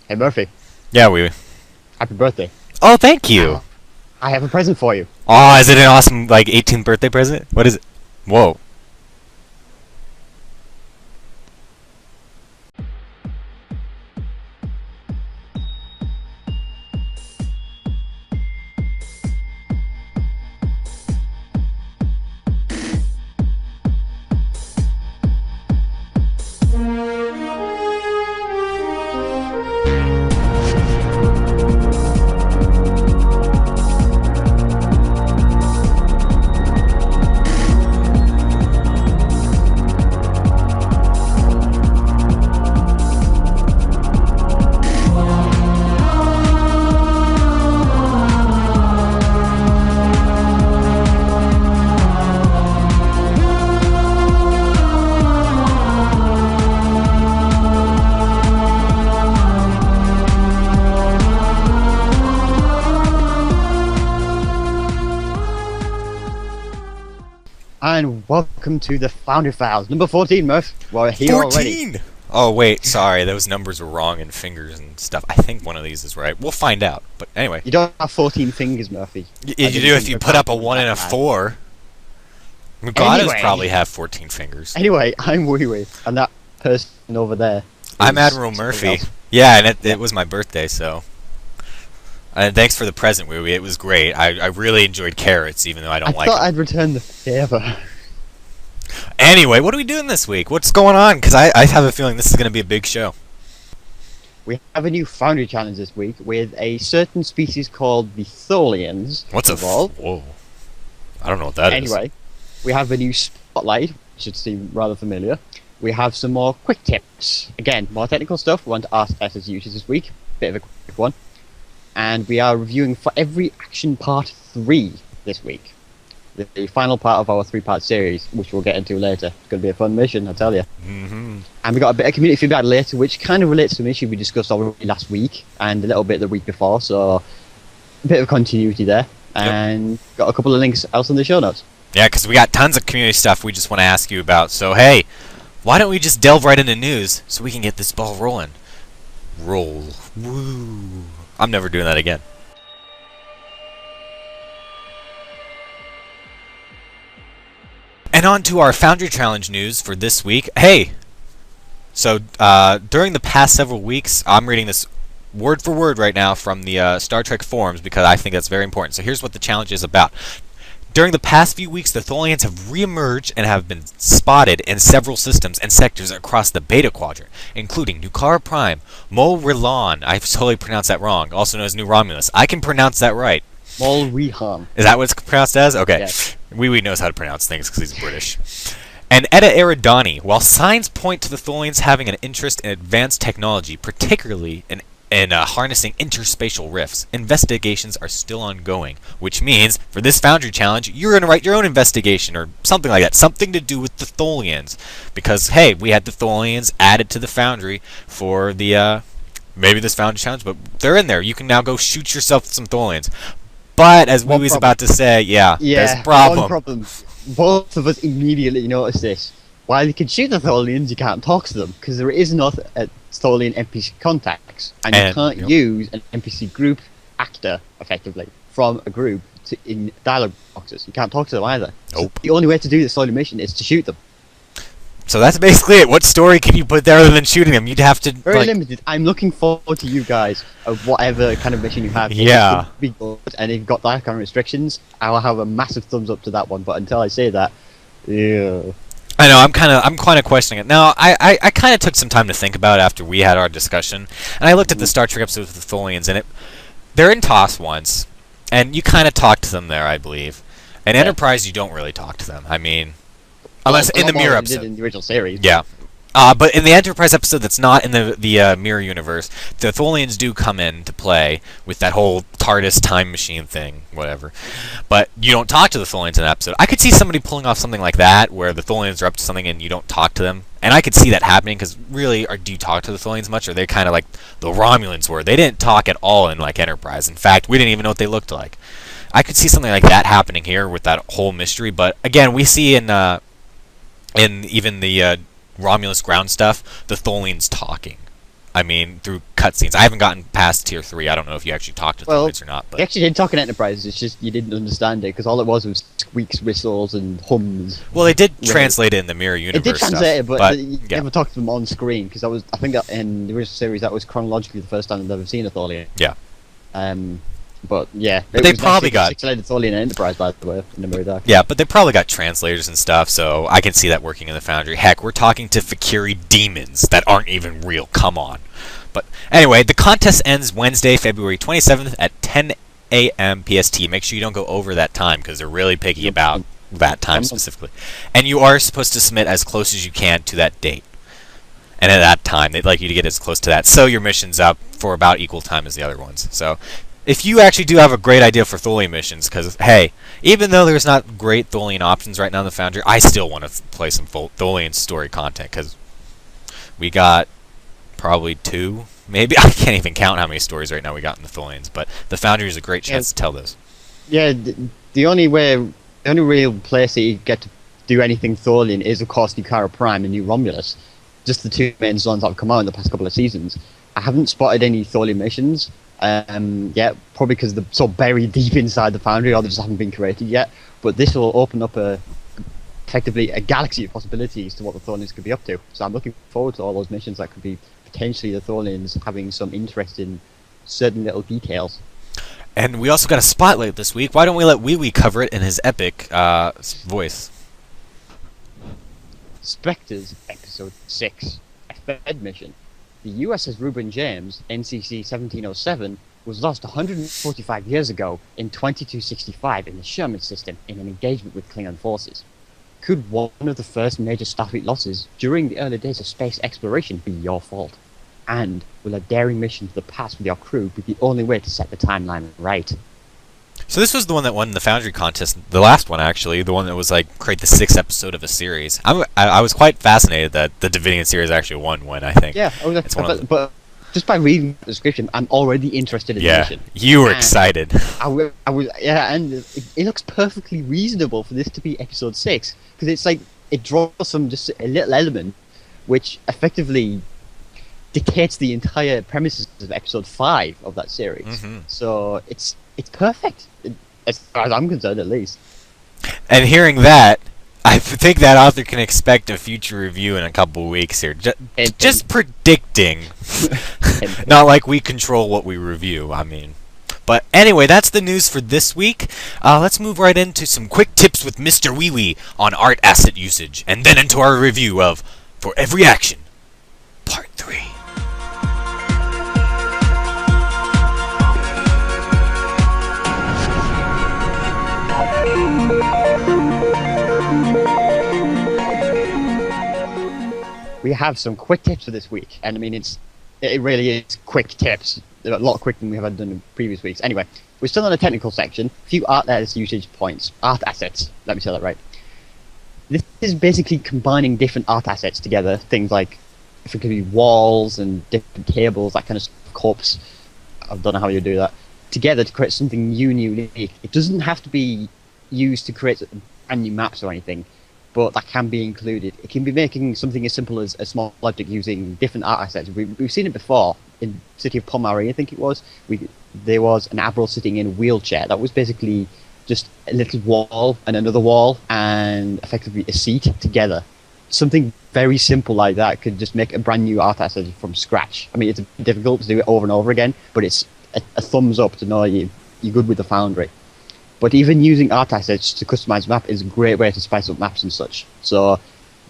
Hey Murphy, Yeah, we. happy birthday. Oh, thank you. I have a present for you. Oh, is it an awesome 18th birthday present? What is it? Whoa. And welcome to the Foundry Files, number 14, Murph. We're here already. 14! Oh, wait, sorry, those numbers were wrong in fingers and stuff. I think one of these is right. We'll find out. But anyway. You don't have 14 fingers, Murphy. You do if you put up a 1 and a 4. Mugatas Anyway. probably have 14 fingers. Anyway, I'm Wee Wee, and that person over there I'm is Admiral something Murphy. else. Yeah, and it was my birthday, so. And thanks for the present, Wee Wee. It was great. I really enjoyed carrots, even though I I don't like thought them. I'd return the favor. Anyway, what are we doing this week? What's going on? Because I have a feeling this is going to be a big show. We have a new Foundry challenge this week with a certain species called the Tholians. What's a involved. whoa? I don't know what that is. Anyway, we have a new spotlight, which should seem rather familiar. We have some more quick tips. Again, more technical stuff. We want to ask us as users this week. Bit of a quick one. And we are reviewing For Every Action Part 3 this week. The final part of our 3-part series, which we'll get into later. It's going to be a fun mission, I tell you. Mm-hmm. And we got a bit of community feedback later, which kind of relates to an issue we discussed already last week and a little bit the week before, so a bit of continuity there. And got a couple of links else in the show notes. Yeah, because we got tons of community stuff we just want to ask you about. So hey, why don't we just delve right into news so we can get this ball rolling? Roll. Woo. I'm never doing that again. And on to our Foundry Challenge news for this week. Hey! So, during the past several weeks, I'm reading this word for word right now from the Star Trek forums because I think that's very important. So here's what the challenge is about. During the past few weeks, the Tholians have re-emerged and have been spotted in several systems and sectors across the Beta Quadrant, including Nukara Prime, Mol Rilan, I totally pronounced that wrong, also known as New Romulus. I can pronounce that right. Mol Rihan. Is that what it's pronounced as? Okay. Yes. Wee Wee knows how to pronounce things because he's British. And Etta Eridani, while signs point to the Tholians having an interest in advanced technology, particularly in harnessing interspatial rifts, investigations are still ongoing, which means, for this Foundry Challenge, you're going to write your own investigation, or something like that, something to do with the Tholians. Because, hey, we had the Tholians added to the Foundry for the, maybe this Foundry Challenge, but they're in there. You can now go shoot yourself with some Tholians. But, as Wee Wee's about to say, there's a problem. One problem. Both of us immediately noticed this. While you can shoot the Tholians, you can't talk to them, because there is not a Tholian NPC contacts, and you can't use an NPC group actor, effectively, from a group in dialogue boxes. You can't talk to them either. Nope. So the only way to do this Tholian mission is to shoot them. So that's basically it. What story can you put there other than shooting them? You'd have to... Very limited. I'm looking forward to you guys, of whatever kind of mission you have. Yeah. It could be good, and if you've got that kind of restrictions, I'll have a massive thumbs up to that one, but until I say that, yeah... I know, I'm kind of questioning it. Now, I kind of took some time to think about it after we had our discussion, and I looked at the Star Trek episodes with the Tholians, and they're in TOS once, and you kind of talk to them there, I believe. In Enterprise, you don't really talk to them. I mean, unless in the Mirror episode. In the original series. Yeah. But in the Enterprise episode that's not in the Mirror universe, the Tholians do come in to play with that whole TARDIS time machine thing, whatever. But you don't talk to the Tholians in that episode. I could see somebody pulling off something like that, where the Tholians are up to something and you don't talk to them. And I could see that happening, because really, do you talk to the Tholians much? Or are they kind of like the Romulans were? They didn't talk at all in Enterprise. In fact, we didn't even know what they looked like. I could see something like that happening here with that whole mystery. But again, we see in even the Romulus ground stuff, the Tholians talking I mean, through cutscenes. I haven't gotten past tier 3. I don't know if you actually talked to Tholians or not. But you actually did talk in Enterprise. It's just you didn't understand it because all it was squeaks, whistles, and hums. well, they did translate it in the Mirror Universe. It did translate it, but you yeah. never talked to them on screen because I think that in the original series that was chronologically the first time I've ever seen a Tholian. Yeah. But yeah, but they probably got six-legged Tholian in Enterprise, by the way, in the Mirror Dark. Yeah, but they probably got translators and stuff, so I can see that working in the Foundry. Heck, we're talking to Fakiri demons that aren't even real. Come on. But anyway, the contest ends Wednesday, February 27th at 10 a.m. PST. Make sure you don't go over that time because they're really picky about that time specifically. And you are supposed to submit as close as you can to that date. And at that time, they'd like you to get as close to that, so your mission's up for about equal time as the other ones. So if you actually do have a great idea for Tholian missions, because, hey, even though there's not great Tholian options right now in the Foundry, I still want to play some Tholian story content, because we got probably 2, maybe. I can't even count how many stories right now we got in the Tholians, but the Foundry is a great chance to tell those. Yeah, the only real place that you get to do anything Tholian is, of course, Nucara Prime and New Romulus. Just the 2 main zones that have come out in the past couple of seasons. I haven't spotted any Tholian missions yet, probably because they're so buried deep inside the Foundry, or they just haven't been created yet. But this will open up effectively a galaxy of possibilities to what the Tholians could be up to. So I'm looking forward to all those missions that could be potentially the Tholians having some interest in certain little details. And we also got a spotlight this week. Why don't we let Wee cover it in his epic voice? Spectres, Episode 6, a Fed mission. The USS Reuben James, NCC 1707, was lost 145 years ago in 2265 in the Sherman system in an engagement with Klingon forces. Could one of the first major Starfleet losses during the early days of space exploration be your fault? And will a daring mission to the past with your crew be the only way to set the timeline right? So this was the one that won the Foundry contest, the last one actually, the one that was like create the 6th episode of a series. I was quite fascinated that the Davidian series actually won one, I think. Yeah, but just by reading the description, I'm already interested in the mission. You were excited. I was, and it looks perfectly reasonable for this to be episode 6, because it's like, it draws from just a little element which effectively dictates the entire premises of episode 5 of that series. Mm-hmm. So it's perfect, as far as I'm concerned, at least. And hearing that, I think that author can expect a future review in a couple of weeks here. Just predicting. Not like we control what we review, I mean. But anyway, that's the news for this week. Let's move right into some quick tips with Mr. Wee on art asset usage, and then into our review of For Every Action, Part 3. We have some quick tips for this week, and I mean it really is quick tips. They're a lot quicker than we have done in previous weeks. Anyway, we're still on the technical section. A few art usage points, art assets. Let me say that right. This is basically combining different art assets together. Things like if it could be walls and different tables, that kind of stuff, corpse. I don't know how you do that together to create something new and unique. It doesn't have to be used to create brand new maps or anything, but that can be included. It can be making something as simple as a small object using different art assets. We've seen it before in City of Pomari, I think it was. There was an admiral sitting in a wheelchair. That was basically just a little wall and another wall and effectively a seat together. Something very simple like that could just make a brand new art asset from scratch. I mean, it's difficult to do it over and over again, but it's a thumbs up to know you're good with the Foundry. But even using art assets to customize map is a great way to spice up maps and such. So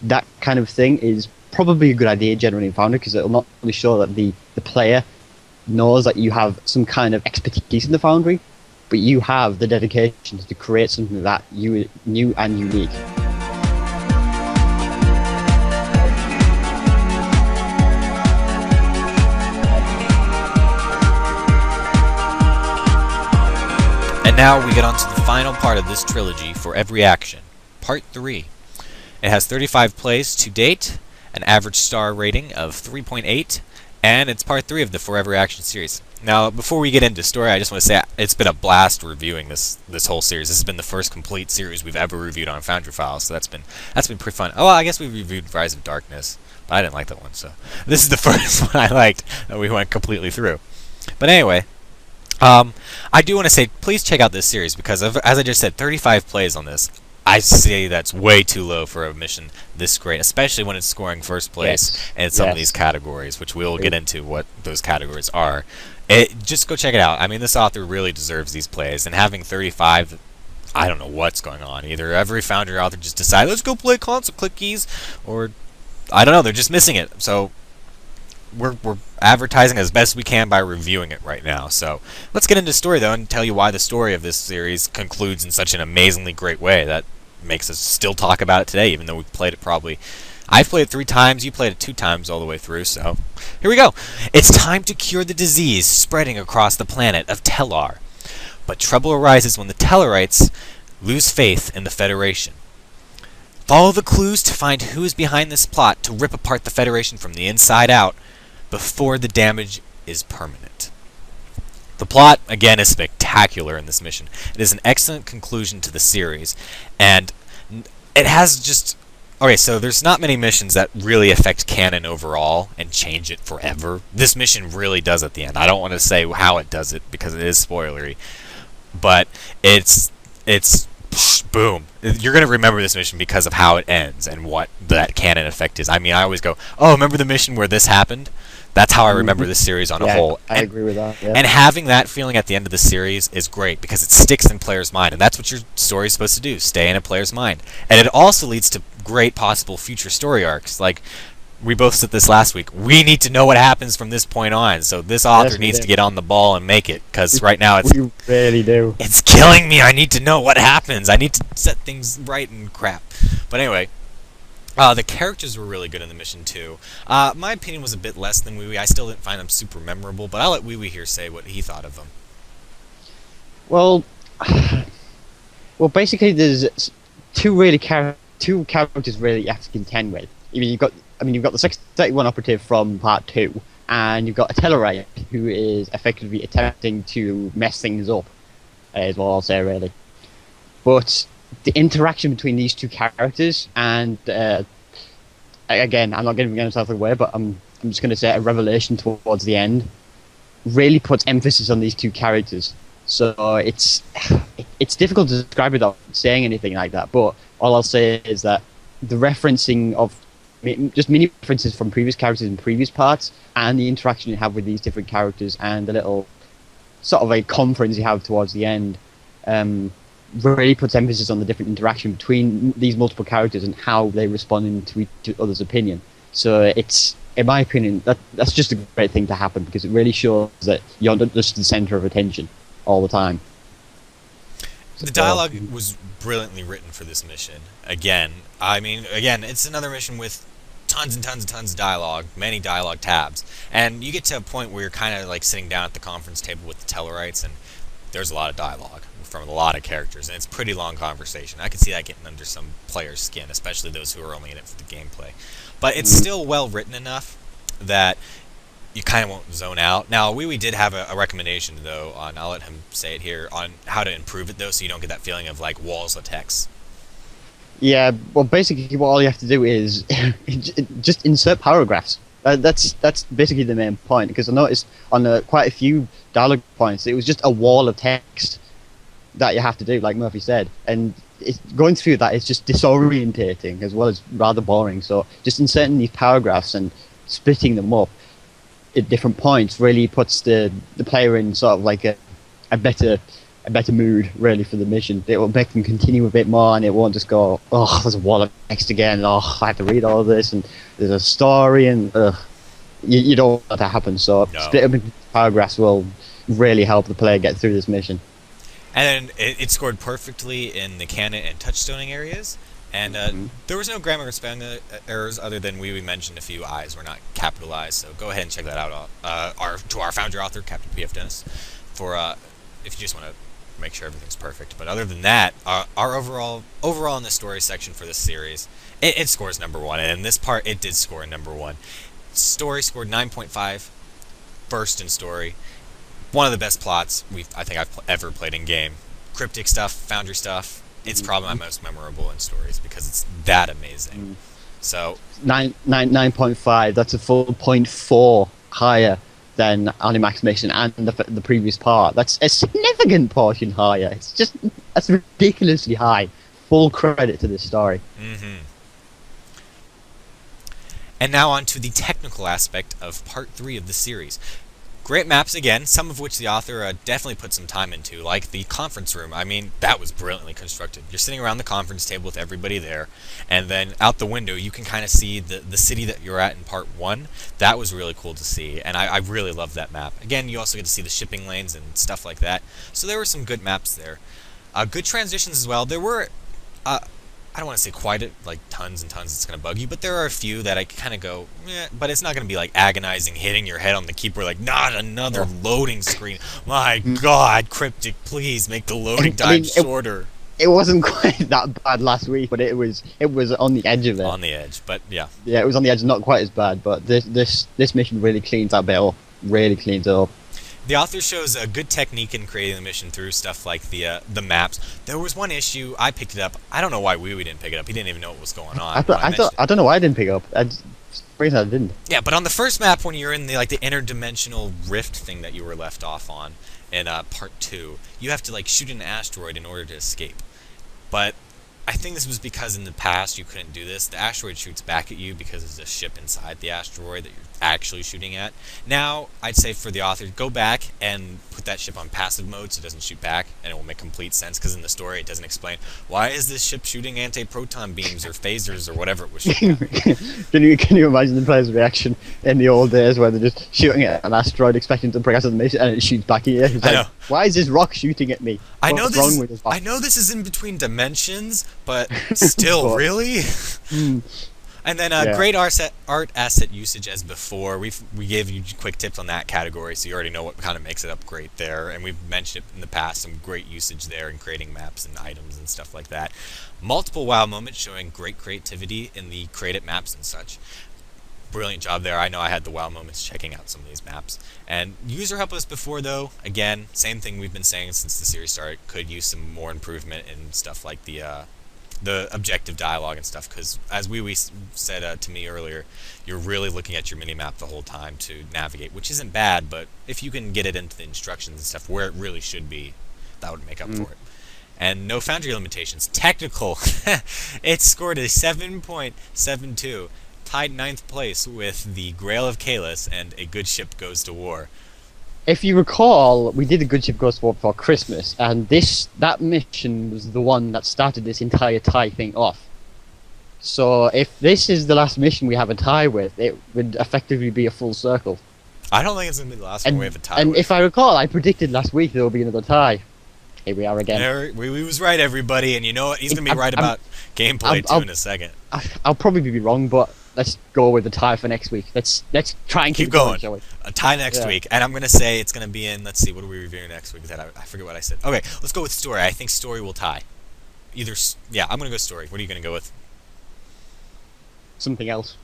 that kind of thing is probably a good idea generally in Foundry, because it'll not only show that the player knows that you have some kind of expertise in the Foundry, but you have the dedication to create something that new and unique. And now we get on to the final part of this trilogy, For Every Action, Part 3. It has 35 plays to date, an average star rating of 3.8, and it's part 3 of the Forever Action series. Now, before we get into story, I just want to say it's been a blast reviewing this whole series. This has been the first complete series we've ever reviewed on Foundry Files, so that's been pretty fun. Oh, well, I guess we reviewed Rise of Darkness, but I didn't like that one, so this is the first one I liked that we went completely through. But anyway, I do want to say, please check out this series because, as I just said, 35 plays on this. I say that's way too low for a mission this great, especially when it's scoring first place in some of these categories, which we'll get into what those categories are. Just go check it out. I mean, this author really deserves these plays, and having 35, I don't know what's going on. Either every Foundry author just decided, let's go play console click keys, or I don't know, they're just missing it. So we're advertising as best we can by reviewing it right now. So let's get into story, though, and tell you why the story of this series concludes in such an amazingly great way that makes us still talk about it today, even though we've played it probably... I've played it 3 times, you played it 2 times all the way through, so here we go. It's time to cure the disease spreading across the planet of Tellar. But trouble arises when the Tellarites lose faith in the Federation. Follow the clues to find who is behind this plot to rip apart the Federation from the inside out before the damage is permanent. The plot, again, is spectacular in this mission. It is an excellent conclusion to the series, and it has just... Okay, so there's not many missions that really affect canon overall and change it forever. This mission really does at the end. I don't want to say how it does it because it is spoilery, but it's boom. You're going to remember this mission because of how it ends and what that canon effect is. I mean, I always go, oh, remember the mission where this happened? That's how I remember this series on a whole. I agree with that. Yeah. And having that feeling at the end of the series is great because it sticks in player's mind, and that's what your story is supposed to do, stay in a player's mind. And it also leads to great possible future story arcs. Like, we both said this last week, we need to know what happens from this point on, so this author needs to get on the ball and make it, because right now we really do. It's killing me. I need to know what happens. I need to set things right and crap. But anyway... the characters were really good in the mission, too. My opinion was a bit less than Wee Wee. I still didn't find them super memorable, but I'll let Wee Wee here say what he thought of them. Well, basically, there's two characters really you have to contend with. You've got the 631 operative from Part 2, and you've got a Tellarite who is effectively attempting to mess things up, is what I'll say, really. But the interaction between these two characters, and again, I'm not going to get myself away, but I'm just going to say a revelation towards the end, really puts emphasis on these two characters. So it's difficult to describe without saying anything like that. But all I'll say is that the referencing of just mini references from previous characters in previous parts, and the interaction you have with these different characters, and the little sort of a conference you have towards the end. Really puts emphasis on the different interaction between these multiple characters and how they respond to each other's opinion. So it's, in my opinion, that's just a great thing to happen because it really shows that you're not just the center of attention all the time. The dialogue was brilliantly written for this mission. Again, it's another mission with tons and tons and tons of dialogue, many dialogue tabs, and you get to a point where you're kind of like sitting down at the conference table with the Tellarites, and there's a lot of dialogue from a lot of characters, and it's pretty long conversation. I can see that getting under some players' skin, especially those who are only in it for the gameplay. But it's still well written enough that you kind of won't zone out. Now, Wee Wee did have a recommendation, though, on, I'll let him say it here, on how to improve it, though, so you don't get that feeling of, like, walls of text. Yeah, well, basically what all you have to do is just insert paragraphs. That's basically the main point, because I noticed on quite a few dialogue points, it was just a wall of text that you have to do, like Murphy said, and going through that is just disorientating as well as rather boring. So just inserting these paragraphs and splitting them up at different points really puts the player in sort of like a better mood really for the mission. It will make them continue a bit more, and it won't just go, oh, there's a wall of text again, oh, I have to read all of this, and there's a story, and you don't want that to happen. So split up into paragraphs will really help the player get through this mission. And then it scored perfectly in the canon and touchstoning areas, and there was no grammar or spelling errors other than we mentioned a few I's were not capitalized, so go ahead and check that out to our Foundry author, Captain P.F. Dennis, for if you just want to make sure everything's perfect. But other than that, our overall in the story section for this series, it scores number 1, and in this part it did score number 1. Story scored 9.5, burst in story. One of the best plots I think I've ever played in game. Cryptic stuff, Foundry stuff. It's probably my most memorable in stories because it's that amazing. So 9.5. That's a full 0.4 higher than Animax mission and the previous part. That's a significant portion higher. That's ridiculously high. Full credit to this story. And now on to the technical aspect of Part 3 of the series. Great maps again, some of which the author definitely put some time into, like the conference room. I mean, that was brilliantly constructed. You're sitting around the conference table with everybody there, and then out the window you can kind of see the city that you're at in Part 1. That was really cool to see, and I really loved that map. Again, you also get to see the shipping lanes and stuff like that, so there were some good maps there. Good transitions as well. There were... I don't want to say quite like tons and tons it's going to bug you, but there are a few that I kind of go, but it's not going to be like agonizing, hitting your head on the keyboard like, not another loading screen. My God, Cryptic, please make the loading time shorter. It wasn't quite that bad last week, but it was on the edge of it. On the edge, but yeah. Yeah, it was on the edge, not quite as bad, but this mission really cleans that bit up. Really cleans it up. The author shows a good technique in creating the mission through stuff like the maps. There was one issue, I picked it up. I don't know why we didn't pick it up. He didn't even know what was going on. I don't know why I didn't pick it up. I didn't. Yeah, but on the first map, when you're in the interdimensional rift thing that you were left off on in Part 2, you have to shoot an asteroid in order to escape. But I think this was because in the past you couldn't do this. The asteroid shoots back at you because there's a ship inside the asteroid that you're actually shooting at. Now, I'd say for the author, go back and put that ship on passive mode so it doesn't shoot back, and it will make complete sense, because in the story it doesn't explain why is this ship shooting anti-proton beams or phasers or whatever it was shooting at. Can you imagine the player's reaction in the old days where they're just shooting at an asteroid expecting to progress the mission and it shoots back at you? It's like, why is this rock shooting at me? I know this is in between dimensions, but still, really? And then great art asset usage as before. We gave you quick tips on that category, so you already know what kind of makes it up great there. And we've mentioned it in the past, some great usage there in creating maps and items and stuff like that. Multiple wow moments showing great creativity in the created maps and such. Brilliant job there. I know I had the wow moments checking out some of these maps. And user help as before, though. Again, same thing we've been saying since the series started. Could use some more improvement in stuff like the objective dialogue and stuff, because as we said to me earlier, you're really looking at your minimap the whole time to navigate, which isn't bad, but if you can get it into the instructions and stuff where it really should be, that would make up for it. And no Foundry limitations. Technical, it scored a 7.72, tied 9th place with the Grail of Kalis and A Good Ship Goes to War. If you recall, we did A Good Ship Goes to War before Christmas, and that mission was the one that started this entire tie thing off. So if this is the last mission we have a tie with, it would effectively be a full circle. I don't think it's going to be the last one we have a tie with. And if I recall, I predicted last week there will be another tie. Here we are again. We was right, everybody, and you know what? He's going to be right about gameplay too in a second. I'll probably be wrong, but let's go with the tie for next week. Let's try and keep going, shall we? A tie next week, and I'm going to say it's going to be in, let's see, what are we reviewing next week? I forget what I said. Okay, let's go with story. I think story will tie. I'm going to go story. What are you going to go with? Something else.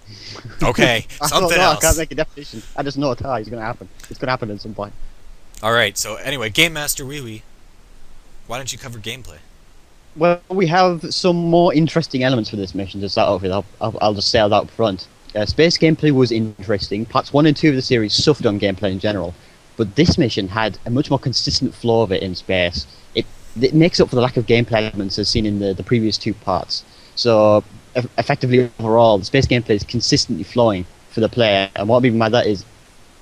Okay, something else. I can't make a definition. I just know a tie is going to happen. It's going to happen at some point. Alright, so anyway, Game Master Wee, why don't you cover gameplay? Well, we have some more interesting elements for this mission to start off with. I'll just say that up front. Space gameplay was interesting. Parts 1 and 2 of the series suffered on gameplay in general, but this mission had a much more consistent flow of it in space. It makes up for the lack of gameplay elements as seen in the previous 2 parts. So, effectively, overall, the space gameplay is consistently flowing for the player, and what I mean by that is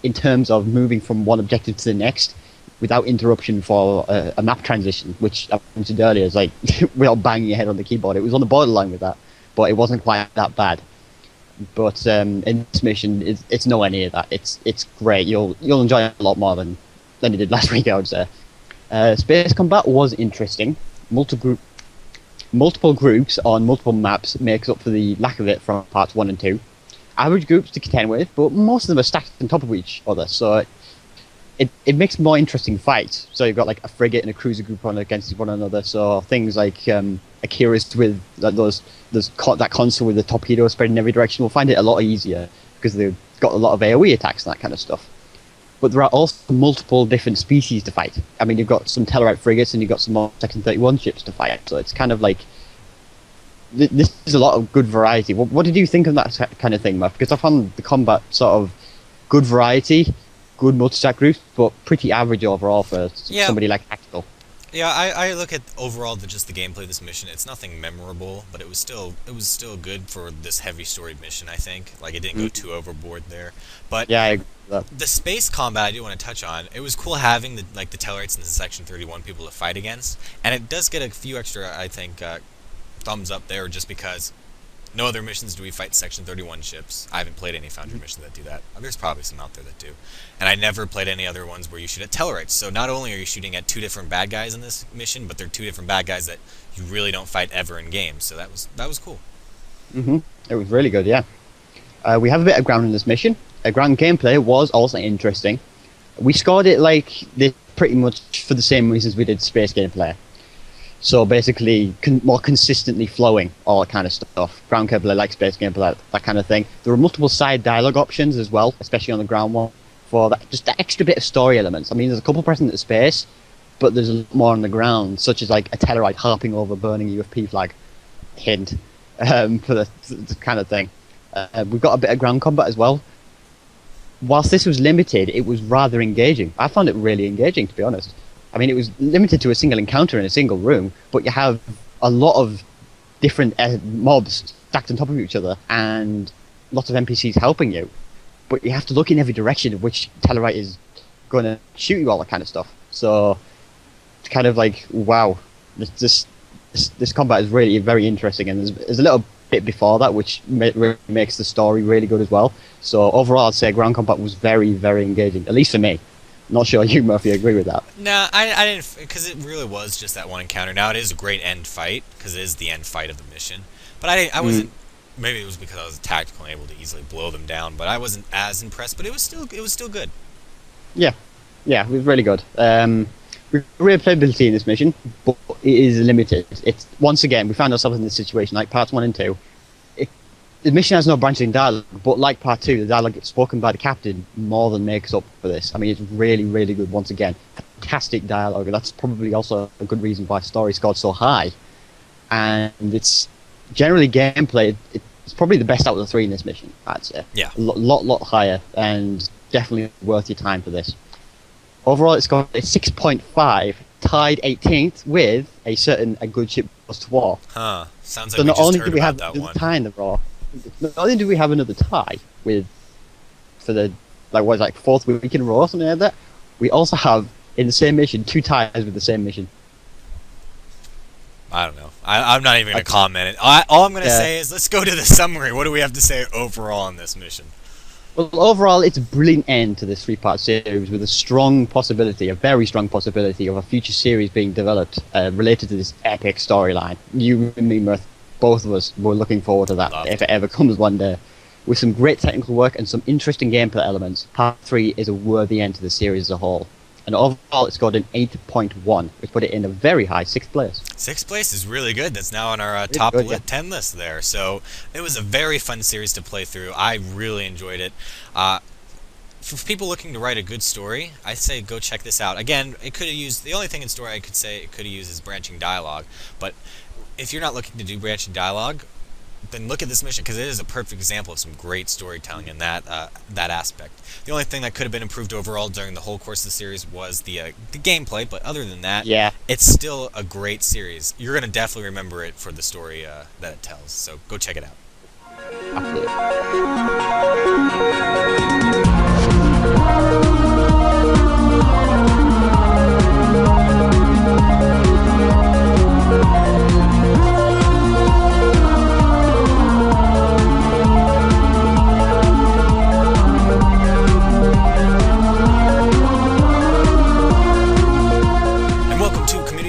in terms of moving from one objective to the next without interruption for a map transition, which I mentioned earlier is like without banging your head on the keyboard. It was on the borderline with that, but it wasn't quite that bad. But in this mission, it's nowhere near that. It's great. You'll enjoy it a lot more than you did last week, I would say. Space combat was interesting. Multiple groups on multiple maps makes up for the lack of it from parts 1 and 2. Average groups to contend with, but most of them are stacked on top of each other, so it makes more interesting fights. So you've got like a frigate and a cruiser group on against one another. So things like Akira's with that console with the torpedo spread in every direction will find it a lot easier because they've got a lot of AoE attacks and that kind of stuff. but there are also multiple different species to fight. I mean, you've got some Tellarite frigates and you've got some more Section 31 ships to fight, so it's kind of like this is a lot of good variety. What did you think of that kind of thing, Murph? Because I found the combat sort of good variety, good multi-stack groups, but pretty average overall for somebody like Tactical. Yeah, I look at overall just the gameplay of this mission. It's nothing memorable, but it was still good for this heavy story mission. I think like it didn't go too overboard there. But yeah, I agree with that. The space combat I do want to touch on. It was cool having the Tellarites and the Section 31 people to fight against, and it does get a few extra thumbs up there just because no other missions do we fight Section 31 ships. I haven't played any Foundry missions that do that. There's probably some out there that do. And I never played any other ones where you shoot at Tellarites. So not only are you shooting at two different bad guys in this mission, but they're two different bad guys that you really don't fight ever in games. So that was cool. It was really good, yeah. We have a bit of ground in this mission. Ground gameplay was also interesting. We scored it like this pretty much for the same reasons we did space gameplay. So basically, more consistently flowing, all that kind of stuff. Ground gameplay, like space gameplay, that kind of thing. There were multiple side dialogue options as well, especially on the ground one, for that, just that extra bit of story elements. I mean, there's a couple present at space, but there's a lot more on the ground, such as like a Tellarite harping over burning a UFP flag. Hint. For the kind of thing. We've got a bit of ground combat as well. Whilst this was limited, it was rather engaging. I found it really engaging, to be honest. I mean, it was limited to a single encounter in a single room, but you have a lot of different mobs stacked on top of each other and lots of NPCs helping you. But you have to look in every direction of which Tellarite is going to shoot you, all that kind of stuff. So it's kind of like, wow, this combat is really very interesting, and there's a little bit before that which makes the story really good as well. So overall, I'd say ground combat was very, very engaging, at least for me. Not sure you, Murphy, agree with that. Nah, I didn't, because it really was just that one encounter. Now, it is a great end fight, because it is the end fight of the mission. But I wasn't, maybe it was because I was tactical and able to easily blow them down, but I wasn't as impressed, but it was still good. Yeah, it was really good. Replayability in this mission, but it is limited. It's, once again, we found ourselves in this situation, like parts 1 and 2. The mission has no branching dialogue, but like part 2, the dialogue spoken by the captain more than makes up for this. I mean, it's really, really good once again. Fantastic dialogue, and that's probably also a good reason why story scored so high. And it's generally gameplay, it's probably the best out of the 3 in this mission, I'd say. Yeah. A lot higher, and definitely worth your time for this. Overall, it's got a 6.5, tied 18th with a good ship goes to war. Huh. Sounds like So we not just only heard do we about have that the one. tie in the raw, not only do we have another tie for the fourth week in a row or something like that, we also have in the same mission 2 ties with the same mission. I don't know. I'm not even going to comment. All I'm going to say is let's go to the summary. What do we have to say overall on this mission? Well, overall, it's a brilliant end to this 3-part series with a very strong possibility of a future series being developed related to this epic storyline. You and me, Mirth, both of us were looking forward to that if it ever comes one day. With some great technical work and some interesting gameplay elements, Part 3 is a worthy end to the series as a whole. And overall, it scored an 8.1, which put it in a very high 6th place. 6th place is really good. That's now on our top 10 list there. So it was a very fun series to play through. I really enjoyed it. For people looking to write a good story, I say go check this out. Again, it could have used, the only thing in story I could say it could have used is branching dialogue. But if you're not looking to do branching dialogue, then look at this mission, because it is a perfect example of some great storytelling in that aspect. The only thing that could have been improved overall during the whole course of the series was the gameplay, but other than that, it's still a great series. You're going to definitely remember it for the story that it tells, so go check it out.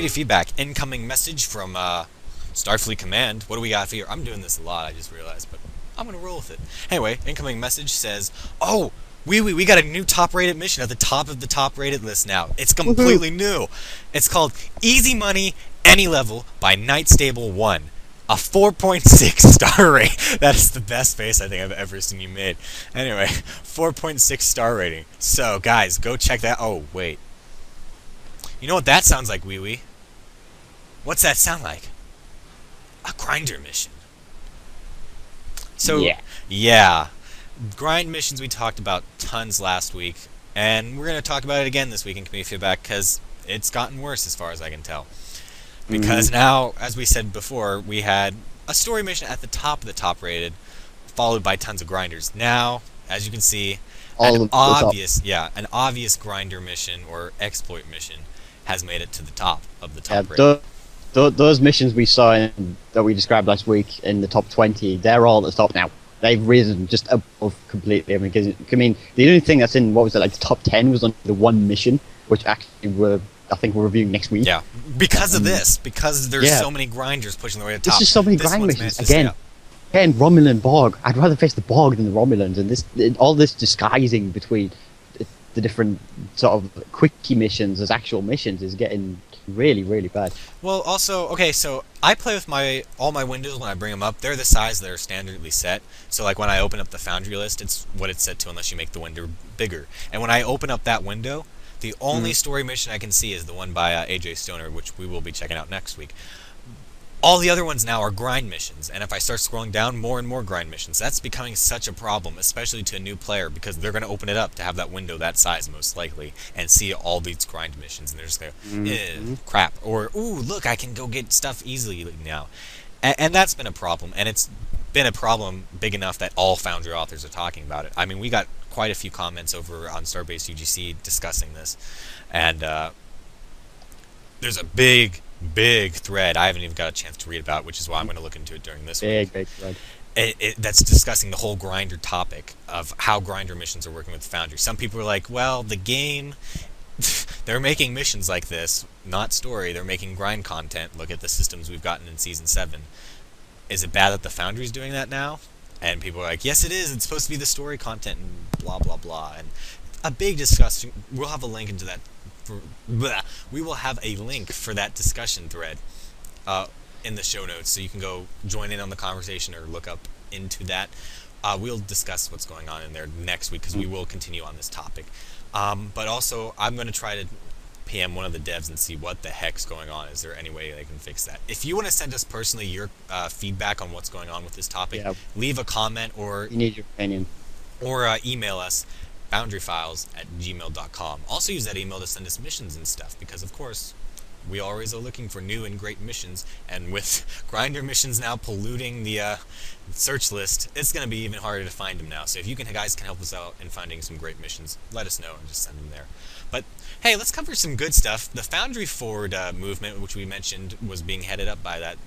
Feedback. Incoming message from Starfleet Command. What do we got here? I'm doing this a lot, I just realized, but I'm gonna roll with it. Anyway, incoming message says, "Oh, we got a new top-rated mission at the top of the top-rated list now. It's completely new. It's called Easy Money, Any Level by Night Stable 1. A 4.6 star rate. That is the best face I think I've ever seen you made. Anyway, 4.6 star rating. So, guys, go check that. Oh, wait. You know what that sounds like, Wee Wee? What's that sound like? A grinder mission. So, yeah. Grind missions we talked about tons last week. And we're going to talk about it again this week in Community Feedback because it's gotten worse as far as I can tell. Because now, as we said before, we had a story mission at the top of the top rated, followed by tons of grinders. Now, as you can see, an obvious grinder mission or exploit mission has made it to the top of the top rated. Those missions we saw that we described last week in the top 20, they're all at the top now. They've risen just above completely. I mean, the only thing that's in, what was it, like the top 10 was on the one mission, which actually I think we're reviewing next week. Yeah, because of this, because there's so many grinders pushing their way to the top. There's just so many grind missions. Again, Romulan Borg. I'd rather face the Borg than the Romulans, and all this disguising between the different sort of quickie missions as actual missions is getting really, really bad. Well, also, okay, so I play with all my windows when I bring them up. They're the size that are standardly set. So, like, when I open up the Foundry list, it's what it's set to unless you make the window bigger. And when I open up that window, the only story mission I can see is the one by AJ Stoner, which we will be checking out next week. All the other ones now are grind missions, and if I start scrolling down, more and more grind missions. That's becoming such a problem, especially to a new player, because they're going to open it up to have that window that size, most likely, and see all these grind missions, and they're just going to crap. Or, ooh, look, I can go get stuff easily now. And that's been a problem, and it's been a problem big enough that all Foundry authors are talking about it. I mean, we got quite a few comments over on Starbase UGC discussing this, and there's a big thread I haven't even got a chance to read about, which is why I'm going to look into it during this week. Big thread. That's discussing the whole grinder topic of how grinder missions are working with Foundry. Some people are like, well, the game, they're making missions like this, not story, they're making grind content. Look at the systems we've gotten in Season 7. Is it bad that the Foundry's doing that now? And people are like, yes, it is. It's supposed to be the story content and blah, blah, blah. And a big discussion. We'll have a link into that. We will have a link for that discussion thread in the show notes, so you can go join in on the conversation or look up into that. We'll discuss what's going on in there next week because we will continue on this topic. But also, I'm going to try to PM one of the devs and see what the heck's going on. Is there any way they can fix that? If you want to send us personally your feedback on what's going on with this topic, leave a comment or you need your opinion, or email us foundryfiles@gmail.com. Also use that email to send us missions and stuff, because of course we always are looking for new and great missions, and with grinder missions now polluting the search list, it's going to be even harder to find them now. So if you guys can help us out in finding some great missions, let us know and just send them there. But hey, let's cover some good stuff. The Foundry Forward movement, which we mentioned was being headed up by that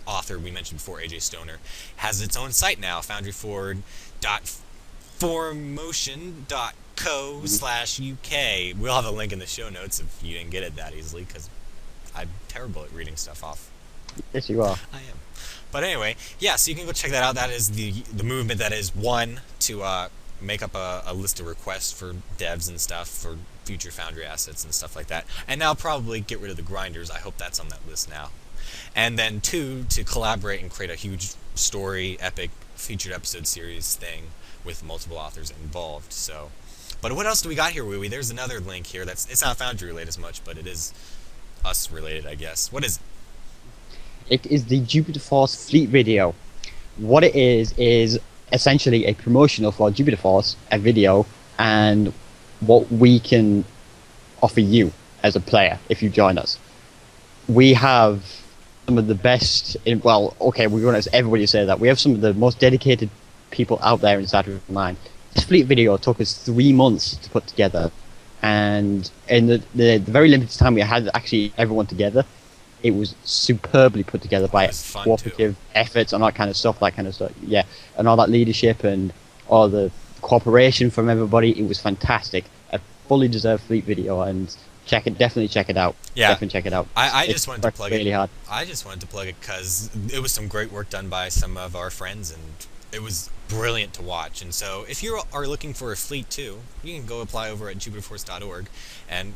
author we mentioned before, AJ Stoner, has its own site now, foundryforward.formotion.co/UK. We'll have a link in the show notes if you didn't get it that easily, because I'm terrible at reading stuff off. Yes, you are. I am. But anyway, yeah, so you can go check that out. That is the movement that is, one, to make up a list of requests for devs and stuff for future Foundry assets and stuff like that. And now probably get rid of the grinders. I hope that's on that list now. And then two, to collaborate and create a huge story, epic, featured episode series thing with multiple authors involved. So, but what else do we got here, Wee? There's another link here it's not Foundry related as much, but it is us related, I guess. What is it? It is the Jupiter Force fleet video. What it is essentially a promotional for Jupiter Force, a video, and what we can offer you as a player if you join us. We have some of the best, we're going to everybody say that. We have some of the most dedicated people out there in Saturday Online. This fleet video took us 3 months to put together, and in the very limited time we had actually everyone together, it was superbly put together by cooperative efforts and that kind of stuff, yeah, and all that leadership and all the cooperation from everybody. It was fantastic. A fully deserved fleet video, and definitely check it out. Yeah, definitely check it out. I just wanted to plug it. Really hard. I just wanted to plug it because it was some great work done by some of our friends, and it was brilliant to watch. And so if you are looking for a fleet too, you can go apply over at jupiterforce.org and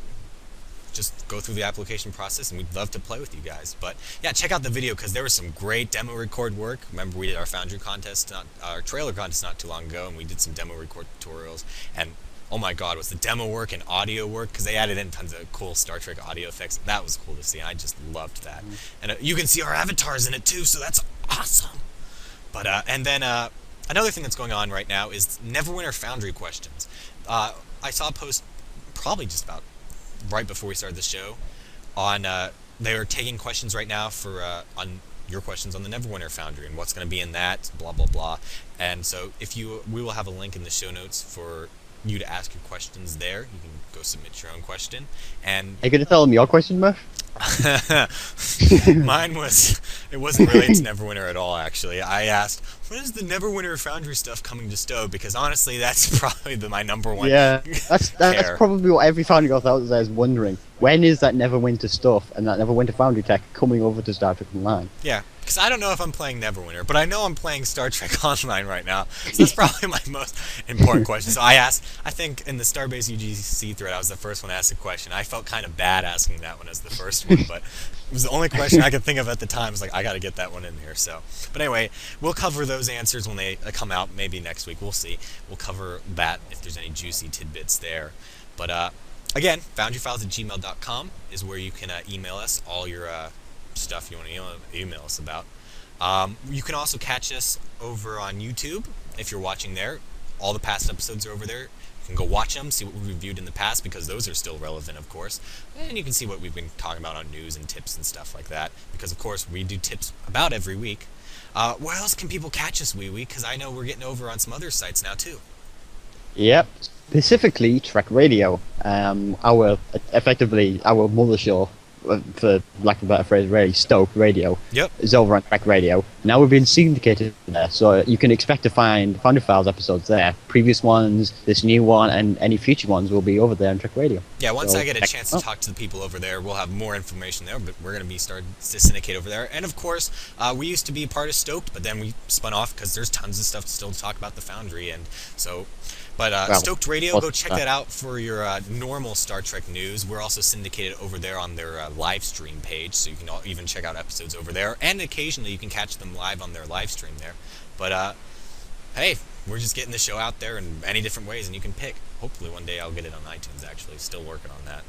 just go through the application process, and we'd love to play with you guys. But yeah, check out the video because there was some great demo record work. Remember, we did our Foundry contest, our trailer contest not too long ago, and we did some demo record tutorials. And oh my God, was the demo work and audio work, because they added in tons of cool Star Trek audio effects. That was cool to see. I just loved that. And you can see our avatars in it too, so that's awesome. But and then another thing that's going on right now is Neverwinter Foundry questions. I saw a post probably just about right before we started the show on they are taking questions right now for on your questions on the Neverwinter Foundry and what's going to be in that, blah blah blah. And so we will have a link in the show notes for you to ask your questions there. You can go submit your own question. And are you gonna tell them your question, Murph? Mine it wasn't related to Neverwinter at all, actually. I asked, when is the Neverwinter Foundry stuff coming to Stowe? Because honestly, that's probably my number one. Yeah, that's probably what every Foundry goth out there is wondering. When is that Neverwinter stuff and that Neverwinter Foundry tech coming over to Star Trek Online? Yeah, because I don't know if I'm playing Neverwinter, but I know I'm playing Star Trek Online right now. So that's probably my most important question. So I think in the Starbase UGC thread, I was the first one to ask the question. I felt kind of bad asking that one as the first one, but it was the only question I could think of at the time. I was like, I got to get that one in here. So, but anyway, we'll cover those answers when they come out, maybe next week. We'll see. We'll cover that if there's any juicy tidbits there. But again, foundryfiles@gmail.com is where you can email us all your stuff you want to email us about. You can also catch us over on YouTube if you're watching there. All the past episodes are over there. You can go watch them, see what we've reviewed in the past, because those are still relevant, of course. And you can see what we've been talking about on news and tips and stuff like that, because, of course, we do tips about every week. Where else can people catch us, wee? Because I know we're getting over on some other sites now, too. Yep. Specifically, Trek Radio. Effectively, our mother show, for lack of a better phrase, really, Stoke Radio. Yep. Is over on Trek Radio. Now we've been syndicated there, so you can expect to find Foundry Files episodes there. Previous ones, this new one, and any future ones will be over there on Trek Radio. Yeah, once I get a chance to talk to the people over there, we'll have more information there, but we're going to be starting to syndicate over there. And of course, we used to be part of Stoked, but then we spun off because there's tons of stuff still to talk about the Foundry, and so... But Stoked Radio, go check that out for your normal Star Trek news. We're also syndicated over there on their live stream page, so you can even check out episodes over there. And occasionally you can catch them live on their live stream there. But hey, we're just getting the show out there in many different ways, and you can pick. Hopefully one day I'll get it on iTunes, actually. Still working on that.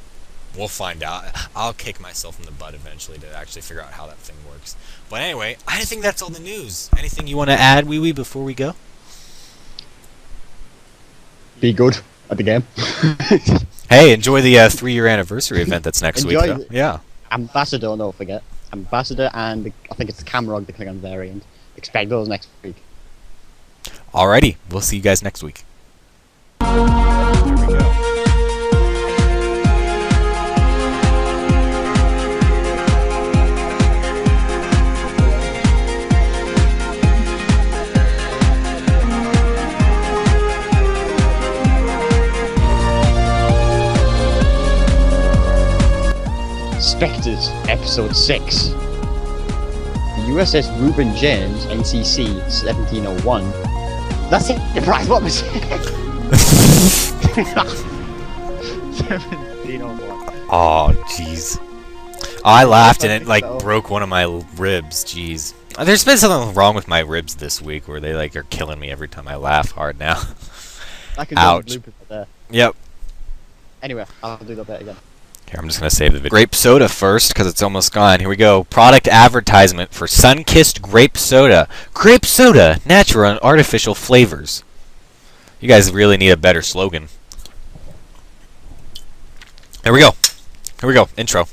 We'll find out. I'll kick myself in the butt eventually to actually figure out how that thing works. But anyway, I think that's all the news. Anything you want to add, wee, before we go? Be good at the game. Hey, enjoy the 3-year anniversary event that's next week, though. Yeah. Ambassador, don't forget. Ambassador, and I think it's the Camrog, the Klingon variant. Expect those next week. Alrighty, we'll see you guys next week. There we go. Spectres, Episode 6. The USS Reuben James, NCC 1701. That's it, surprise, what was it? 1701. Oh, jeez. I laughed and it, broke one of my ribs, jeez. There's been something wrong with my ribs this week where they, are killing me every time I laugh hard now. Ouch. There. Yep. Anyway, I'll do that bit again. Here, I'm just going to save the video. Grape soda first, because it's almost gone. Here we go. Product advertisement for Sun-Kissed Grape Soda. Grape soda, natural and artificial flavors. You guys really need a better slogan. Here we go. Intro.